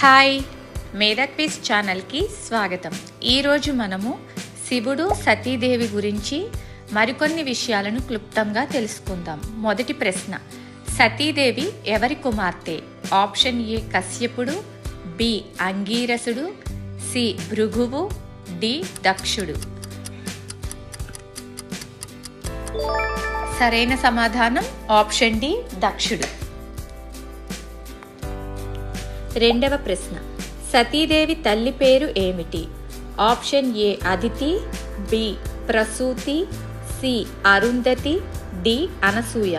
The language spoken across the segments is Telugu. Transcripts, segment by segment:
హాయ్, మేధక్ పీస్ ఛానల్కి స్వాగతం. ఈరోజు మనము శివుడు సతీదేవి గురించి మరికొన్ని విషయాలను క్లుప్తంగా తెలుసుకుందాం. మొదటి ప్రశ్న, సతీదేవి ఎవరి కుమార్తె? ఆప్షన్ ఏ కశ్యపుడు, బి అంగీరసుడు, సి భృగువు, డి దక్షుడు. సరైన సమాధానం ఆప్షన్ డి దక్షుడు. రెండవ ప్రశ్న, సతీదేవి తల్లి పేరు ఏమిటి? ఆప్షన్ ఏ అదితి, బి ప్రసూతి, సి అరుంధతి, డి అనసూయ.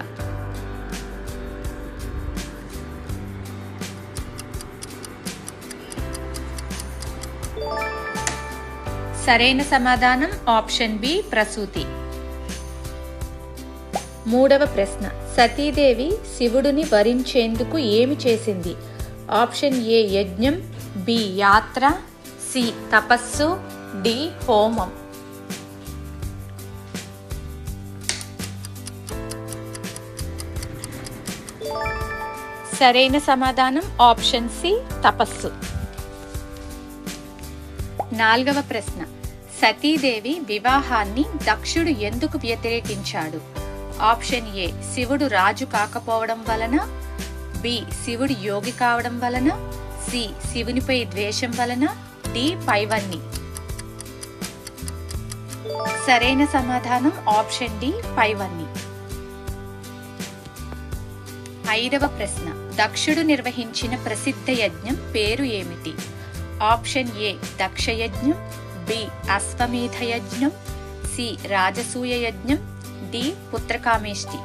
సరైన సమాధానం ఆప్షన్ బి ప్రసూతి. మూడవ ప్రశ్న, సతీదేవి శివుడిని వరించేందుకు ఏమి చేసింది? ఆప్షన్ ఏ యజ్ఞం, బి యాత్ర, సి తపస్సు, డి హోమం. సరైన సమాధానం ఆప్షన్ సి తపస్సు. నాలుగవ ప్రశ్న, సతీదేవి వివాహాన్ని దక్షుడు ఎందుకు వ్యతిరేకించాడు? ఆప్షన్ ఏ శివుడు రాజు కాకపోవడం వలన, బి శివుడు యోగి కావడం వలన, సి శివునిపై ద్వేషం వలన, డి పైవన్ని. సరైన సమాధానం ఆప్షన్ డి పైవన్ని. ఐదవ ప్రశ్న, దక్షుడు నిర్వహించిన ప్రసిద్ధ యజ్ఞం పేరు ఏమిటి? ఆప్షన్ ఏ దక్ష యజ్ఞం, బి అశ్వమేధ యజ్ఞం, సి రాజసూయ యజ్ఞం, డి పుత్రకామేష్టి.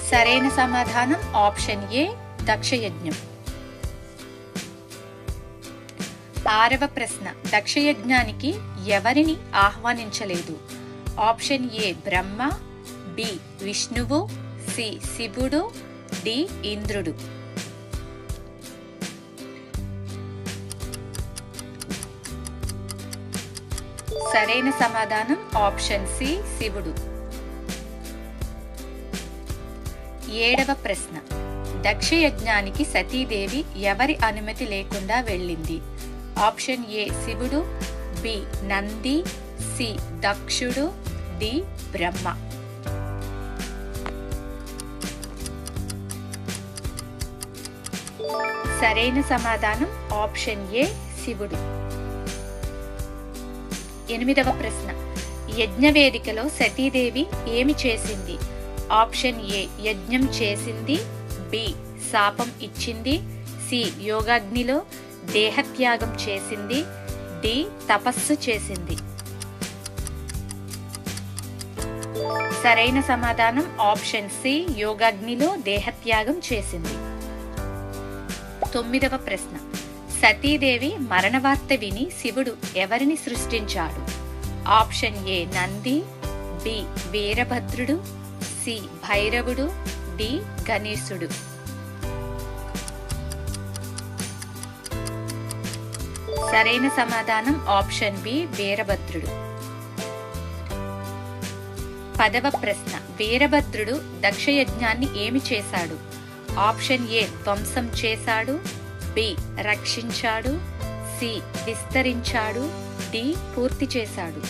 సరైన సమాధానం ఆప్షన్ ఏ దక్షయజ్ఞం. ఆరవ ప్రశ్న, దక్షయజ్ఞానికి ఎవరిని ఆహ్వానించలేదు? ఆప్షన్ ఏ బ్రహ్మ, బి విష్ణువు, సి శివుడు, డి ఇంద్రుడు. సరైన సమాధానం ఆప్షన్ సి శివుడు. ఏడవ ప్రశ్న, దక్షయజ్ఞానికి సతీదేవి ఎవరి అనుమతి లేకుండా వెళ్ళింది? ఆప్షన్ ఏ శివుడు, బి నంది, సి దక్షుడు, డి బ్రహ్మ. సరైన సమాధానం ఆప్షన్ ఏ శివుడు. ఎనిమిదవ ప్రశ్న, యజ్ఞవేదికలో సతీదేవి ఏమి చేసింది? ఆప్షన్ ఏ యజ్ఞం చేసింది, బి శాపం ఇచ్చింది, సి యోగాగ్నిలో దేహత్యాగం చేసింది, డి తపస్సు చేసింది. సరైన సమాధానం ఆప్షన్ సి యోగాగ్నిలో దేహత్యాగం చేసింది. తొమ్మిదవ ప్రశ్న, సతీదేవి మరణవార్త విని శివుడు ఎవరిని సృష్టించాడు? ఆప్షన్ ఏ నంది, బి వీరభద్రుడు, సి భైరవుడు, డి గణేశుడు. సరైన సమాధానం ఆప్షన్ బి వీరభద్రుడు. పదవ ప్రశ్న, వీరభద్రుడు దక్షయజ్ఞాన్ని ఏమి చేశాడు? ఆప్షన్ ఏ ధ్వంసం చేశాడు, బి రక్షించాడు, సి విస్తరించాడు, డి పూర్తి చేశాడు.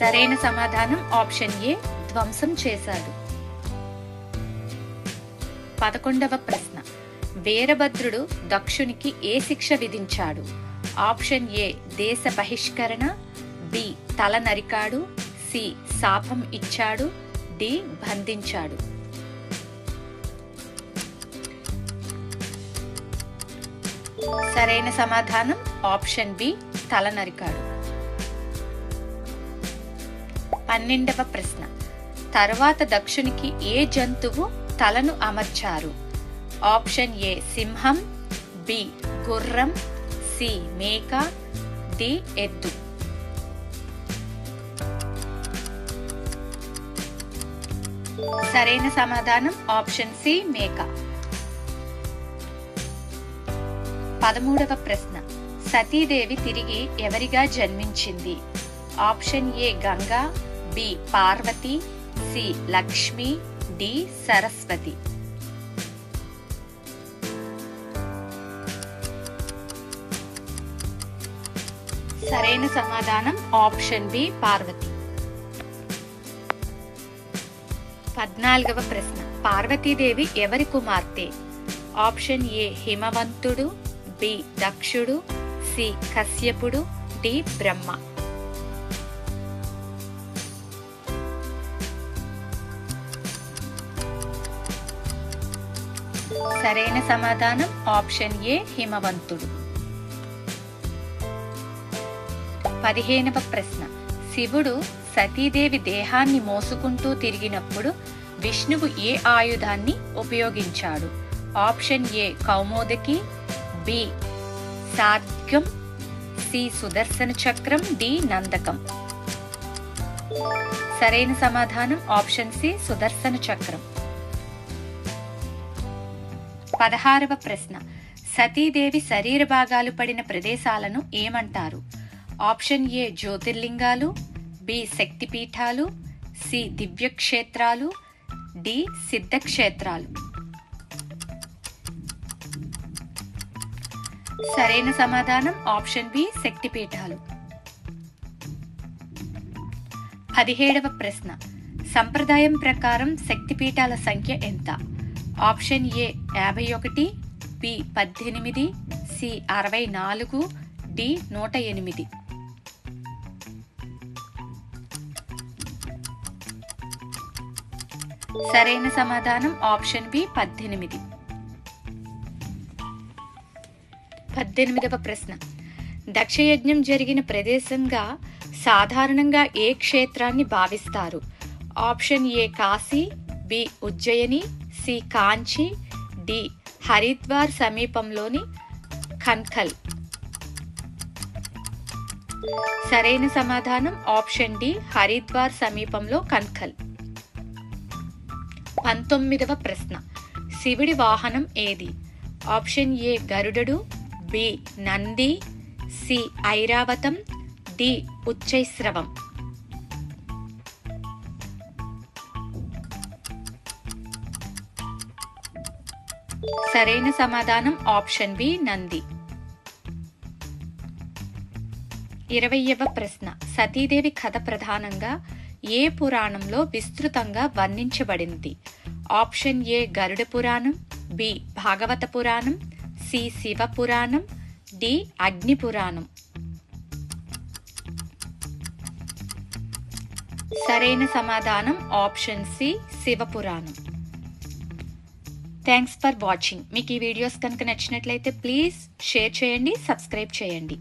సరైన సమాధానం ఆప్షన్ ఏ ధ్వంసం చేశాడు. 11వ ప్రశ్న, వీరభద్రుడు దక్షునికి ఏ శిక్ష విధించాడు? ఆప్షన్ ఏ దేశ బహిష్కరణ, బి తల నరికాడు, సి శాపం ఇచ్చాడు, డి బంధించాడు. సరైన సమాధానం ఆప్షన్ బి తల నరికాడు. 12వ ప్రశ్న, తరువాత దక్షునికి ఏ జంతువు తలను అమర్చారు? ఆప్షన్ ఏ సింహం, బి గుర్రం, సి మేక, డి ఎద్దు. సరైన సమాధానం ఆప్షన్ సి మేక. 13వ ప్రశ్న, సతీదేవి తిరిగి ఎవరిగా జన్మించింది? Option A Ganga, B Parvati, C Lakshmi, D Saraswati. సరైన సమాధానం ఆప్షన్ బి పార్వతి. 14వ ప్రశ్న. పార్వతీదేవి ఎవరి కుమార్తె? ఆప్షన్ ఏ హిమవంతుడు, బి దక్షుడు, సి కశ్యపుడు, డి బ్రహ్మ. సరైన సమాధానం ఆప్షన్ ఏ హిమవంతుడు. 15వ ప్రశ్న. శివుడు సతీదేవి దేహాన్ని మోసుకుంటూ తిరిగినప్పుడు విష్ణువు ఏ ఆయుధాన్ని ఉపయోగించాడు? ఆప్షన్ ఏ కౌమోదకి, బి సార్గం, సి సుదర్శన చక్రం, డి నందకం. సరైన సమాధానం ఆప్షన్ సి సుదర్శన చక్రం. 16వ ప్రశ్న. సతీదేవి శరీర భాగాలు పడిన ప్రదేశాలను ఏమంటారు? ఆప్షన్ ఏ జ్యోతిర్లింగాలు, బి శక్తిపీఠాలు, సి దివ్యక్షేత్రాలు, డి సిద్ధక్షేత్రాలు. సరైన సమాధానం ఆప్షన్ బి శక్తిపీఠాలు. 17వ ప్రశ్న. సంప్రదాయం ప్రకారం శక్తిపీఠాల సంఖ్య ఎంత? Option A 51, B 18, C 64, D 108. సరైన సమాధానం ఆప్షన్ బి 18. 18వ ప్రశ్న. దక్షయజ్ఞం జరిగిన ప్రదేశంగా సాధారణంగా ఏ క్షేత్రాన్ని భావిస్తారు? Option A Kashi, B Ujjain, C Kanchi, D Haridwar సమీపంలోని కన్ఖల్. సరైన సమాధానం ఆప్షన్ డి హరిద్వార్ సమీపంలో కన్ఖల్. 19వ ప్రశ్న. శివుడి వాహనం ఏది? ఆప్షన్ ఏ గరుడడు, బి నంది, సి ఐరావతం, డి ఉచ్చైశ్రవం. సరైన సమాధానం ఆప్షన్ బి నంది. 20వ ప్రశ్న. సతీదేవి కథ ప్రధానంగా ఏ పురాణంలో విస్తృతంగా వర్ణించబడింది? Option A Garuda Puranam, B Bhagavata Puranam, C Shiva Puranam, D అగ్ని పురాణం. సరైన సమాధానం option C Shiva Puranam. Thanks for watching. మీకు ఈ వీడియోస్ కనుక నచ్చినట్లయితే ప్లీజ్ షేర్ చేయండి, సబ్స్క్రైబ్ చేయండి.